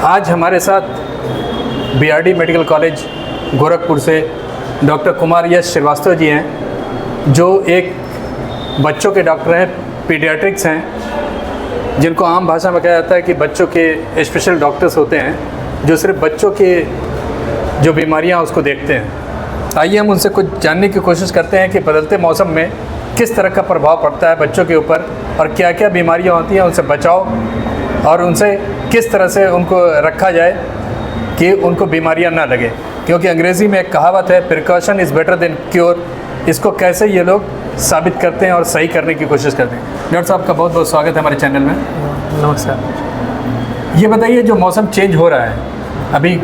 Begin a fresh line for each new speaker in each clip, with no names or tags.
आज हमारे साथ बीआरडी मेडिकल कॉलेज गोरखपुर से डॉक्टर कुमार यश श्रीवास्तव जी हैं, जो एक बच्चों के डॉक्टर हैं, पीडियाट्रिक्स हैं, जिनको आम भाषा में कहा जाता है कि बच्चों के स्पेशल डॉक्टर्स होते हैं जो सिर्फ बच्चों के जो बीमारियां उसको देखते हैं। आइए हम उनसे कुछ जानने की कोशिश करते हैं कि बदलते मौसम में किस तरह का प्रभाव पड़ता है बच्चों के ऊपर और क्या क्या बीमारियां होती हैं, उनसे बचाव और उनसे किस तरह से उनको रखा जाए कि उनको बीमारियां ना लगे। क्योंकि अंग्रेज़ी में एक कहावत है, precaution is better than cure. इसको कैसे ये लोग साबित करते हैं और सही करने की कोशिश करते हैं। डॉक्टर साहब का बहुत बहुत स्वागत है हमारे चैनल में।
नमस्कार।
ये बताइए, जो मौसम चेंज हो रहा है अभी,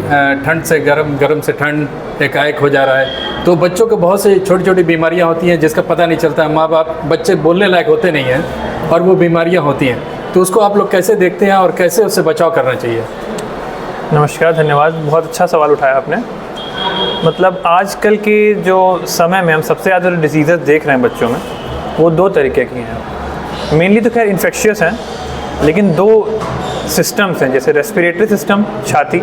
ठंड से गर्म, गर्म से ठंड एकाएक हो जा रहा है, तो बच्चों को बहुत सी छोटी छोटी बीमारियां होती हैं जिसका पता नहीं चलता। माँ बाप, बच्चे बोलने लायक होते नहीं हैं और वो बीमारियां होती हैं, तो उसको आप लोग कैसे देखते हैं और कैसे उससे बचाव करना चाहिए?
नमस्कार, धन्यवाद। बहुत अच्छा सवाल उठाया आपने। मतलब आजकल के जो समय में हम सबसे ज़्यादा डिजीज़ देख रहे हैं बच्चों में, वो दो तरीके की हैं। मेनली तो खैर इन्फेक्शियस हैं, लेकिन दो सिस्टम्स हैं, जैसे रेस्पिरेटरी सिस्टम छाती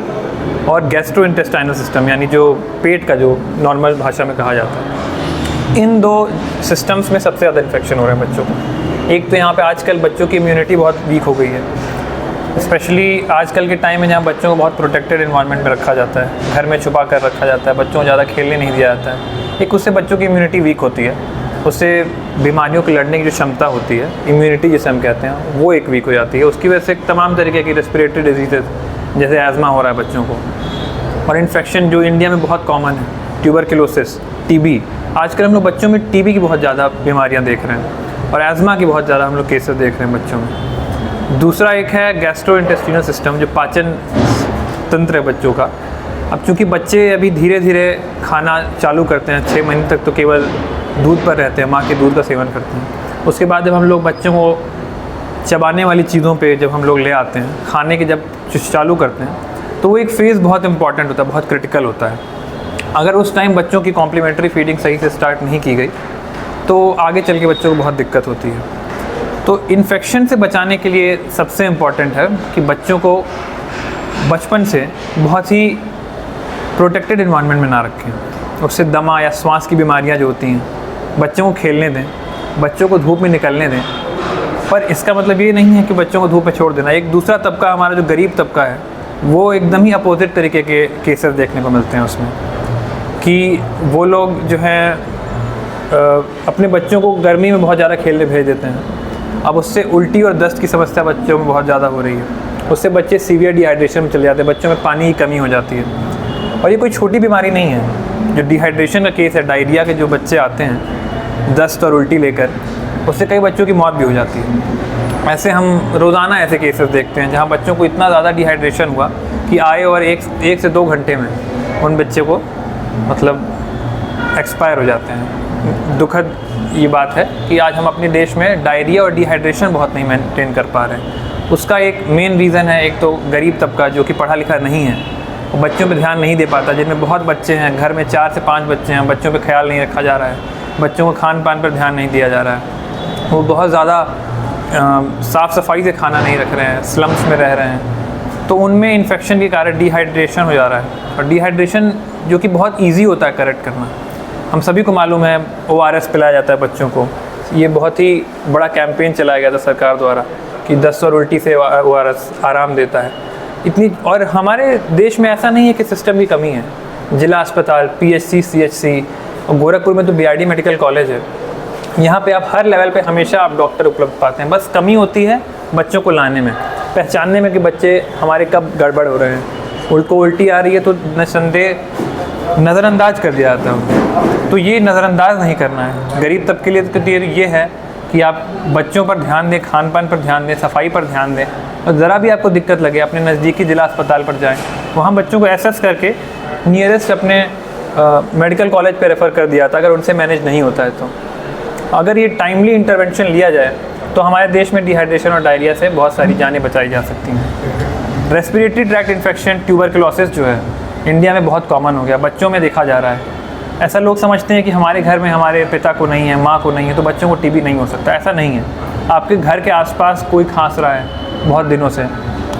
और गैस्ट्रोइंटेस्टाइनल सिस्टम, यानी जो पेट का, जो नॉर्मल भाषा में कहा जाता है। इन दो सिस्टम्स में सबसे ज़्यादा इन्फेक्शन हो रहे हैं बच्चों को। एक तो यहाँ पे आजकल बच्चों की इम्यूनिटी बहुत वीक हो गई है, स्पेशली आजकल के टाइम में जहाँ बच्चों को बहुत प्रोटेक्टेड इन्वायरमेंट में रखा जाता है, घर में छुपा कर रखा जाता है, बच्चों को ज़्यादा खेलने नहीं दिया जाता है। एक उससे बच्चों की इम्यूनिटी वीक होती है, उससे बीमारियों को लड़ने की जो क्षमता होती है, इम्यूनिटी जिसे हम कहते हैं, वो एक वीक हो जाती है। उसकी वजह से तमाम तरीके की रेस्पिरेटरी डिजीज़ जैसे एज़मा हो रहा है बच्चों को, और इन्फेक्शन जो इंडिया में बहुत कॉमन है, ट्यूबरकुलोसिस, टीबी। आजकल हम लोग बच्चों में टीबी की बहुत ज़्यादा बीमारियाँ देख रहे हैं और एज़मा की बहुत ज़्यादा हम लोग केसेस देख रहे हैं बच्चों में। दूसरा एक है गैस्ट्रोइंटेस्टाइनल सिस्टम, जो पाचन तंत्र है बच्चों का। अब चूँकि बच्चे अभी धीरे धीरे खाना चालू करते हैं, 6 महीने तक तो केवल दूध पर रहते हैं, माँ के दूध का सेवन करते हैं। उसके बाद जब हम लोग बच्चों को चबाने वाली चीज़ों पे जब हम लोग ले आते हैं, खाने के जब चालू करते हैं, तो वो एक फेज़ बहुत इंपॉर्टेंट होता है, बहुत क्रिटिकल होता है। अगर उस टाइम बच्चों की कॉम्प्लीमेंट्री फीडिंग सही से स्टार्ट नहीं की गई तो आगे चल के बच्चों को बहुत दिक्कत होती है। तो इन्फेक्शन से बचाने के लिए सबसे इम्पॉर्टेंट है कि बच्चों को बचपन से बहुत ही प्रोटेक्टेड इन्वायरमेंट में ना रखें। उससे दमा या श्वास की बीमारियां जो होती हैं, बच्चों को खेलने दें, बच्चों को धूप में निकलने दें। पर इसका मतलब ये नहीं है कि बच्चों को धूप में छोड़ देना। एक दूसरा तबका, हमारा जो गरीब तबका है, वो एकदम ही अपोजिट तरीके के केसेस देखने को मिलते हैं उसमें, कि वो लोग जो हैं अपने बच्चों को गर्मी में बहुत ज़्यादा खेलने भेज देते हैं। अब उससे उल्टी और दस्त की समस्या बच्चों में बहुत ज़्यादा हो रही है। उससे बच्चे सीवियर डिहाइड्रेशन में चले जाते हैं, बच्चों में पानी की कमी हो जाती है। और ये कोई छोटी बीमारी नहीं है। जो डिहाइड्रेशन का केस है, डायरिया के जो बच्चे आते हैं दस्त और उल्टी लेकर, उससे कई बच्चों की मौत भी हो जाती है। ऐसे हम रोज़ाना ऐसे केसेस देखते हैं जहाँ बच्चों को इतना ज़्यादा डिहाइड्रेशन हुआ कि आए और एक से 2 घंटे में उन बच्चे को मतलब एक्सपायर हो जाते हैं। दुखद ये बात है कि आज हम अपने देश में डायरिया और डिहाइड्रेशन बहुत नहीं मेंटेन कर पा रहे हैं। उसका एक मेन रीज़न है, एक तो गरीब तबका जो कि पढ़ा लिखा नहीं है, वो बच्चों पे ध्यान नहीं दे पाता। जिनमें बहुत बच्चे हैं, घर में 4 से 5 बच्चे हैं, बच्चों पे ख्याल नहीं रखा जा रहा है, बच्चों को खान पान पर ध्यान नहीं दिया जा रहा है, वो बहुत ज़्यादा साफ़ सफाई से खाना नहीं रख रहे हैं, स्लम्स में रह रहे हैं, तो उनमें इन्फेक्शन के कारण डिहाइड्रेशन हो जा रहा है। और डिहाइड्रेशन जो कि बहुत ईजी होता है करेक्ट करना, हम सभी को मालूम है। ORS पिलाया जाता है बच्चों को। ये बहुत ही बड़ा कैंपेन चलाया गया था सरकार द्वारा कि दस्त और उल्टी से ORS आराम देता है इतनी। और हमारे देश में ऐसा नहीं है कि सिस्टम की कमी है। जिला अस्पताल, PHC, CHC और गोरखपुर में तो BRD मेडिकल कॉलेज है। यहाँ पे आप हर लेवल पे हमेशा आप डॉक्टर उपलब्ध पाते हैं। बस कमी होती है बच्चों को लाने में, पहचानने में कि बच्चे हमारे कब गड़बड़ हो रहे हैं। उनको उल्टी आ रही है तो निस्संदेह नज़रअंदाज कर दिया जाता है, तो ये नज़रअंदाज नहीं करना है। गरीब तबके के लिए ये है कि आप बच्चों पर ध्यान दें, खान पान पर ध्यान दें, सफाई पर ध्यान दें, और ज़रा भी आपको दिक्कत लगे अपने नज़दीकी जिला अस्पताल पर जाएं, वहाँ बच्चों को एसेस करके नियरेस्ट अपने मेडिकल कॉलेज पे रेफ़र कर दिया था अगर उनसे मैनेज नहीं होता है। तो अगर ये टाइमली इंटरवेंशन लिया जाए तो हमारे देश में डिहाइड्रेशन और डायरिया से बहुत सारी जानें बचाई जा सकती हैं। रेस्पिरेटरी ट्रैक्ट इन्फेक्शन, ट्यूबरकुलोसिस जो है इंडिया में बहुत कॉमन हो गया, बच्चों में देखा जा रहा है। ऐसा लोग समझते हैं कि हमारे घर में हमारे पिता को नहीं है, माँ को नहीं है, तो बच्चों को टीबी नहीं हो सकता। ऐसा नहीं है। आपके घर के आसपास कोई खांस रहा है बहुत दिनों से,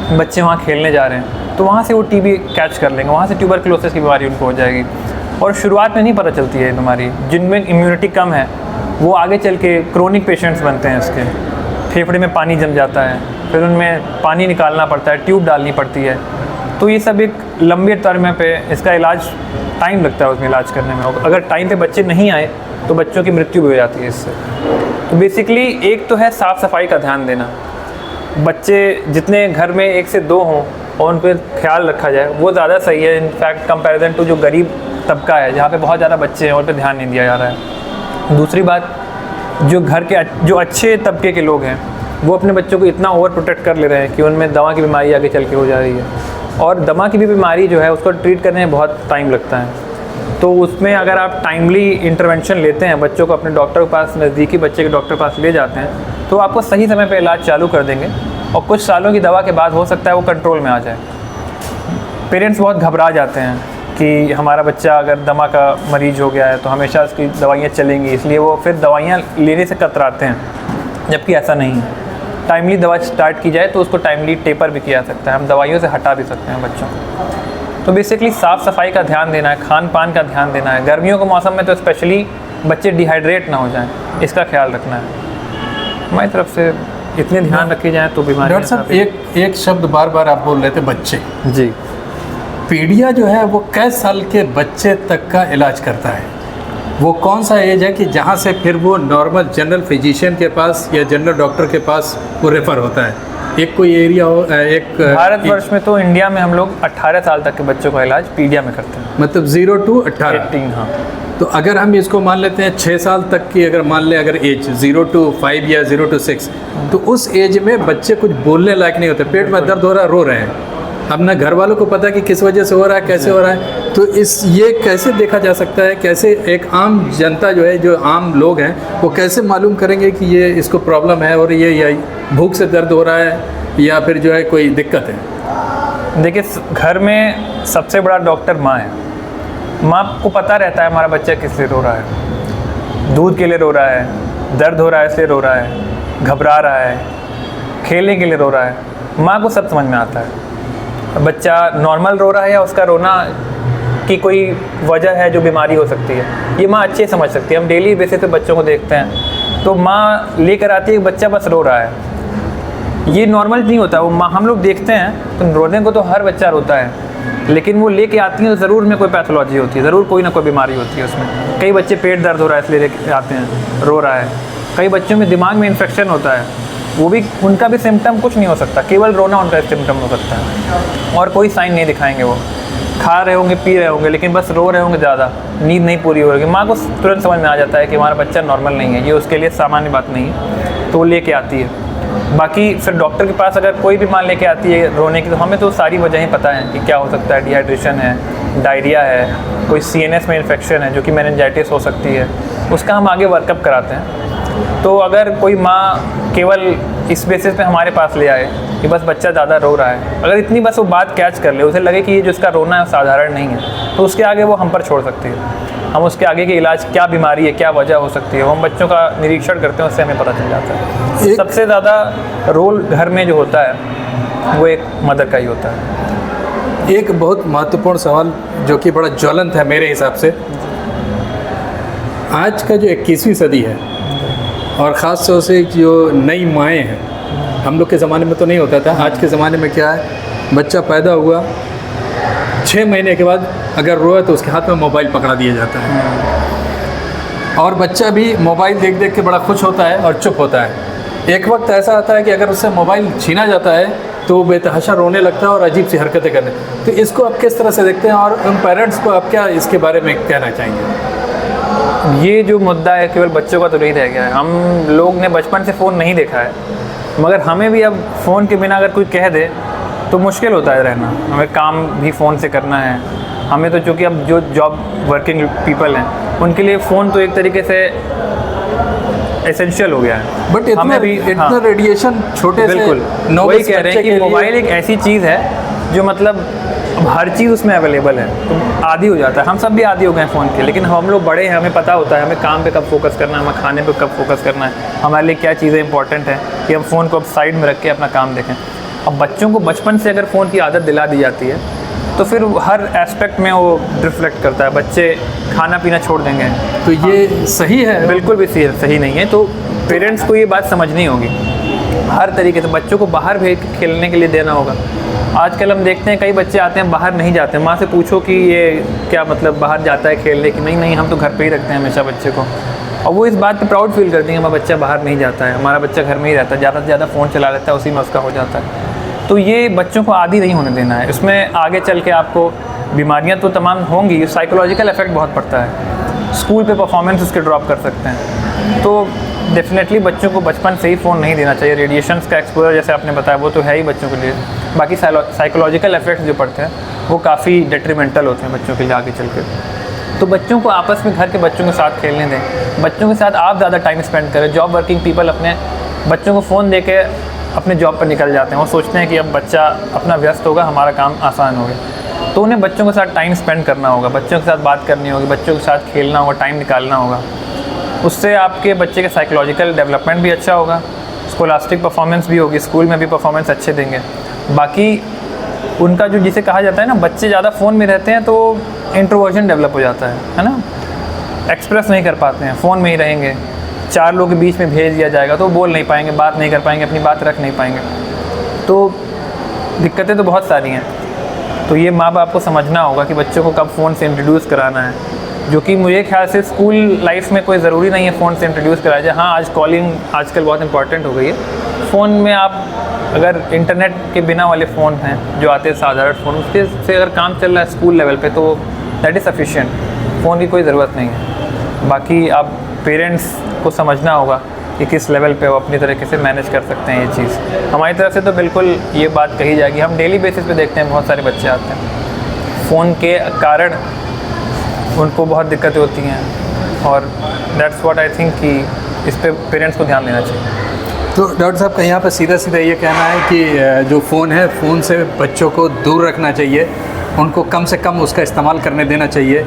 बच्चे वहाँ खेलने जा रहे हैं तो वहाँ से वो टीबी कैच कर लेंगे, वहाँ से ट्यूबरकुलोसिस की बीमारी उनको हो जाएगी। और शुरुआत में नहीं पता चलती है ये बीमारी। जिनमें इम्यूनिटी कम है वो आगे चल के क्रोनिक पेशेंट्स बनते हैं। इसके फेफड़े में पानी जम जाता है, फिर उनमें पानी निकालना पड़ता है, ट्यूब डालनी पड़ती है। तो ये सब एक लंबे टर्म पे इसका इलाज टाइम लगता है उसमें इलाज करने में। अगर टाइम पे बच्चे नहीं आए तो बच्चों की मृत्यु भी हो जाती है इससे। तो बेसिकली एक तो है साफ़ सफाई का ध्यान देना, बच्चे जितने घर में 1 से 2 हों और उन पर ख्याल रखा जाए वो ज़्यादा सही है इनफैक्ट कंपैरिजन टू जो गरीब तबका है जहाँ पे बहुत ज़्यादा बच्चे हैं और पे ध्यान नहीं दिया जा रहा है। दूसरी बात, जो घर के जो अच्छे तबके के लोग हैं वो अपने बच्चों को इतना ओवर प्रोटेक्ट कर ले रहे हैं कि उनमें दमा की बीमारी आगे चल के हो जा रही है। और दमा की भी बीमारी जो है उसको ट्रीट करने में बहुत टाइम लगता है। तो उसमें अगर आप टाइमली इंटरवेंशन लेते हैं, बच्चों को अपने डॉक्टर के पास, नज़दीकी बच्चे के डॉक्टर के पास ले जाते हैं, तो आपको सही समय पे इलाज चालू कर देंगे और कुछ सालों की दवा के बाद हो सकता है वो कंट्रोल में आ जाए। पेरेंट्स बहुत घबरा जाते हैं कि हमारा बच्चा अगर दमा का मरीज़ हो गया है तो हमेशा उसकी दवाइयाँ चलेंगी, इसलिए वो फिर दवाइयाँ लेने से कतराते हैं, जबकि ऐसा नहीं है। टाइमली दवा स्टार्ट की जाए तो उसको टाइमली टेपर भी किया जा सकता है, हम दवाइयों से हटा भी सकते हैं बच्चों को। तो बेसिकली साफ़ सफाई का ध्यान देना है, खान पान का ध्यान देना है। गर्मियों के मौसम में तो स्पेशली बच्चे डिहाइड्रेट ना हो जाएं, इसका ख्याल रखना है। हमारी तरफ से इतने ध्यान रखे जाएँ तो बीमारी।
डॉक्टर साहब एक शब्द बार बार आप बोल रहे थे, बच्चे।
जी,
पीडिया जो है वो कै साल के बच्चे तक का इलाज करता है? वो कौन सा एज है कि जहाँ से फिर वो नॉर्मल जनरल फिजिशियन के पास या जनरल डॉक्टर के पास वो रेफ़र होता है? एक कोई एरिया हो, एक
भारतवर्ष में तो इंडिया में हम लोग 18 साल तक के बच्चों का इलाज पीडिया में करते हैं।
मतलब 0 to 18?
18, हाँ।
तो अगर हम इसको मान लेते हैं 6 साल तक की, अगर मान लें अगर एज 0 to 5 या 0 to 6, तो उस एज में बच्चे कुछ बोलने लायक नहीं होते, पेट में दर्द हो रहा है, रो रहे हैं। अब ना घर वालों को पता कि किस वजह से हो रहा है, कैसे हो रहा है, तो ये कैसे देखा जा सकता है? कैसे एक आम जनता जो है, जो आम लोग हैं, वो कैसे मालूम करेंगे कि ये इसको प्रॉब्लम है और ये भूख से दर्द हो रहा है या फिर जो है कोई दिक्कत है?
देखिए, घर में सबसे बड़ा डॉक्टर माँ है। माँ को पता रहता है हमारा बच्चा किस लिए रो रहा है, दूध के लिए रो रहा है, दर्द हो रहा है इसलिए रो रहा है, घबरा रहा है, खेलने के लिए रो रहा है। माँ को सब समझ में आता है। बच्चा नॉर्मल रो रहा है या उसका रोना की कोई वजह है जो बीमारी हो सकती है, ये माँ अच्छे समझ सकती है। हम डेली बेसिस पे बच्चों को देखते हैं तो माँ लेकर आती है, बच्चा बस रो रहा है, ये नॉर्मल नहीं होता। वो माँ, हम लोग देखते हैं तो रोने को तो हर बच्चा रोता है, लेकिन वो लेके आती हैं तो ज़रूर में कोई पैथोलॉजी होती है, ज़रूर कोई ना कोई बीमारी होती है उसमें। कई बच्चे पेट दर्द हो रहा है इसलिए लेके आते हैं, रो रहा है। कई बच्चों में दिमाग में इन्फेक्शन होता है, वो भी, उनका भी सिम्टम कुछ नहीं हो सकता, केवल रोना उनका सिम्टम हो सकता है और कोई साइन नहीं दिखाएंगे। वो खा रहे होंगे, पी रहे होंगे, लेकिन बस रो रहे होंगे ज़्यादा, नींद नहीं पूरी हो रही। माँ को तुरंत समझ में आ जाता है कि हमारा बच्चा नॉर्मल नहीं है, ये उसके लिए सामान्य बात नहीं है, तो वो लेके आती है। बाकी फिर डॉक्टर के पास अगर कोई भी मान लेके आती है रोने की, तो हमें तो सारी वजहें पता हैं कि क्या हो सकता है। डिहाइड्रेशन है, डायरिया है, कोई CNS में इन्फेक्शन है जो कि मेनिंजाइटिस हो सकती है, उसका हम आगे वर्कअप कराते हैं। तो अगर कोई माँ केवल इस बेसिस पे हमारे पास ले आए कि बस बच्चा ज़्यादा रो रहा है, अगर इतनी बस वो बात कैच कर ले, उसे लगे कि ये जो इसका रोना है साधारण नहीं है, तो उसके आगे वो हम पर छोड़ सकती है। हम उसके आगे के इलाज, क्या बीमारी है, क्या वजह हो सकती है, वो हम बच्चों का निरीक्षण करते हैं, उससे हमें पता चल जाता है। सबसे ज़्यादा रोल घर में जो होता है वो एक मदर का ही होता है।
एक बहुत महत्वपूर्ण सवाल जो कि बड़ा ज्वलंत है मेरे हिसाब से, आज का जो 21वीं सदी है और ख़ास तौर से जो नई माएँ हैं, हम लोग के ज़माने में तो नहीं होता था, आज के ज़माने में क्या है, बच्चा पैदा हुआ 6 महीने के बाद अगर रोए तो उसके हाथ में मोबाइल पकड़ा दिया जाता है और बच्चा भी मोबाइल देख देख के बड़ा खुश होता है और चुप होता है। एक वक्त ऐसा आता है कि अगर उससे मोबाइल छीना जाता है तो वो बेतहाशा रोने लगता है और अजीब सी हरकतें करने। तो इसको आप किस तरह से देखते हैं और उन पेरेंट्स को आप क्या इसके बारे में कहना चाहेंगे?
ये जो मुद्दा है केवल बच्चों का तो नहीं रह गया है। हम लोग ने बचपन से फ़ोन नहीं देखा है, मगर हमें भी अब फ़ोन के बिना अगर कोई कह दे तो मुश्किल होता है रहना। हमें काम भी फ़ोन से करना है, हमें तो चूँकि अब जो जॉब वर्किंग पीपल हैं उनके लिए फ़ोन तो एक तरीके से एसेंशियल हो गया है।
बट
हमें भी
इतना रेडिएशन छोटे से,
बिल्कुल वही कह रहे हैं कि मोबाइल एक ऐसी चीज़ है जो मतलब हर चीज़ उसमें अवेलेबल है, तो आदी हो जाता है। हम सब भी आदी हो गए हैं फ़ोन के, लेकिन हम लोग बड़े हैं, हमें पता होता है हमें काम पे कब फोकस करना है, हमें खाने पे कब फोकस करना है, हमारे लिए क्या चीज़ें इंपॉर्टेंट हैं कि हम फ़ोन को अब साइड में रख के अपना काम देखें। अब बच्चों को बचपन से अगर फ़ोन की आदत दिला दी जाती है तो फिर हर एस्पेक्ट में वो रिफ्लेक्ट करता है। बच्चे खाना पीना छोड़ देंगे।
तो ये सही है?
बिल्कुल भी सही नहीं है। तो पेरेंट्स को ये बात समझनी होगी, हर तरीके से बच्चों को बाहर भेज के खेलने के लिए देना होगा। आजकल हम देखते हैं कई बच्चे आते हैं बाहर नहीं जाते, माँ से पूछो कि ये क्या मतलब बाहर जाता है खेलने की, नहीं हम तो घर पे ही रखते हैं हमेशा बच्चे को। और वो इस बात पे प्राउड फील करती हैं हमारा बच्चा बाहर नहीं जाता है, हमारा बच्चा घर में ही रहता है, ज़्यादा से ज़्यादा फ़ोन चला लेता है, उसी में उसका हो जाता है। तो ये बच्चों को आदी नहीं होने देना है। इसमें आगे चल के आपको बीमारियाँ तो तमाम होंगी, साइकोलॉजिकल इफेक्ट बहुत पड़ता है, स्कूल पे परफॉर्मेंस उसके ड्रॉप कर सकते हैं। तो डेफिनेटली बच्चों को बचपन से ही फ़ोन नहीं देना चाहिए। रेडिएशंस का एक्सपोजर जैसे आपने बताया वो तो है ही बच्चों के लिए, बाकी साइकोलॉजिकल इफेक्ट्स जो पड़ते हैं वो काफ़ी डेट्रीमेंटल होते हैं बच्चों के लिए आगे चल के। तो बच्चों को आपस में घर के बच्चों के साथ खेलने दें, बच्चों के साथ आप ज़्यादा टाइम स्पेंड करें। जॉब वर्किंग पीपल अपने बच्चों को फ़ोन दे के अपने जॉब पर निकल जाते हैं, वो सोचते हैं कि अब बच्चा अपना व्यस्त होगा, हमारा काम आसान होगा। तो उन्हें बच्चों के साथ टाइम स्पेंड करना होगा, बच्चों के साथ बात करनी होगी, बच्चों के साथ खेलना होगा, टाइम निकालना होगा। उससे आपके बच्चे का साइकोलॉजिकल डेवलपमेंट भी अच्छा होगा, स्कोलास्टिक परफॉर्मेंस भी होगी, स्कूल में भी परफॉर्मेंस अच्छे देंगे। बाकी उनका जो जिसे कहा जाता है ना, बच्चे ज़्यादा फ़ोन में रहते हैं तो इंट्रोवर्जन डेवलप हो जाता है ना, एक्सप्रेस नहीं कर पाते हैं, फ़ोन में ही रहेंगे, चार लोगों के बीच में भेज दिया जाएगा तो बोल नहीं पाएंगे, बात नहीं कर पाएंगे, अपनी बात रख नहीं पाएंगे। तो दिक्कतें तो बहुत सारी हैं। तो ये माँ बाप को समझना होगा कि बच्चों को कब फ़ोन से इंट्रोड्यूस कराना है, जो कि मुझे ख्याल से स्कूल लाइफ में कोई ज़रूरी नहीं है फ़ोन से इंट्रोड्यूस कराया जाए। हाँ, आज कॉलिंग आजकल बहुत इंपॉर्टेंट हो गई है। फ़ोन में आप अगर इंटरनेट के बिना वाले फ़ोन हैं जो आते हैं साधारण फ़ोन, उसके से अगर काम चल रहा है स्कूल लेवल पे तो दैट इज़ सफिशिएंट, फ़ोन की कोई ज़रूरत नहीं है। बाकी आप पेरेंट्स को समझना होगा कि किस लेवल पे वो अपनी तरीके से मैनेज कर सकते हैं ये चीज़। हमारी तरफ से तो बिल्कुल ये बात कही जाएगी। हम डेली बेसिस पे देखते हैं बहुत सारे बच्चे आते हैं, फ़ोन के कारण उनको बहुत दिक्कतें होती हैं, और दैट्स व्हाट आई थिंक कि इस पे पेरेंट्स को ध्यान देना चाहिए।
तो डॉक्टर साहब का यहाँ पर सीधा सीधा ये कहना है कि जो फ़ोन है, फ़ोन से बच्चों को दूर रखना चाहिए, उनको कम से कम उसका इस्तेमाल करने देना चाहिए।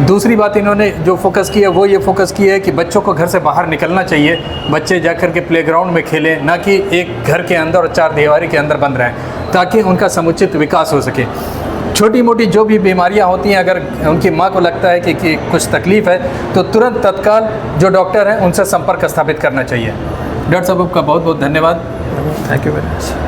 दूसरी बात इन्होंने जो फोकस की है वो ये फोकस की है कि बच्चों को घर से बाहर निकलना चाहिए, बच्चे जाकर के प्लेग्राउंड में खेलें, ना कि एक घर के अंदर और चार दीवारी के अंदर बंद रहें, ताकि उनका समुचित विकास हो सके। छोटी मोटी जो भी बीमारियां होती हैं, अगर उनकी माँ को लगता है कि कुछ तकलीफ़ है तो तुरंत तत्काल जो डॉक्टर हैं उनसे संपर्क स्थापित करना चाहिए। डॉक्टर साहब आपका बहुत बहुत धन्यवाद।
Thank you very much.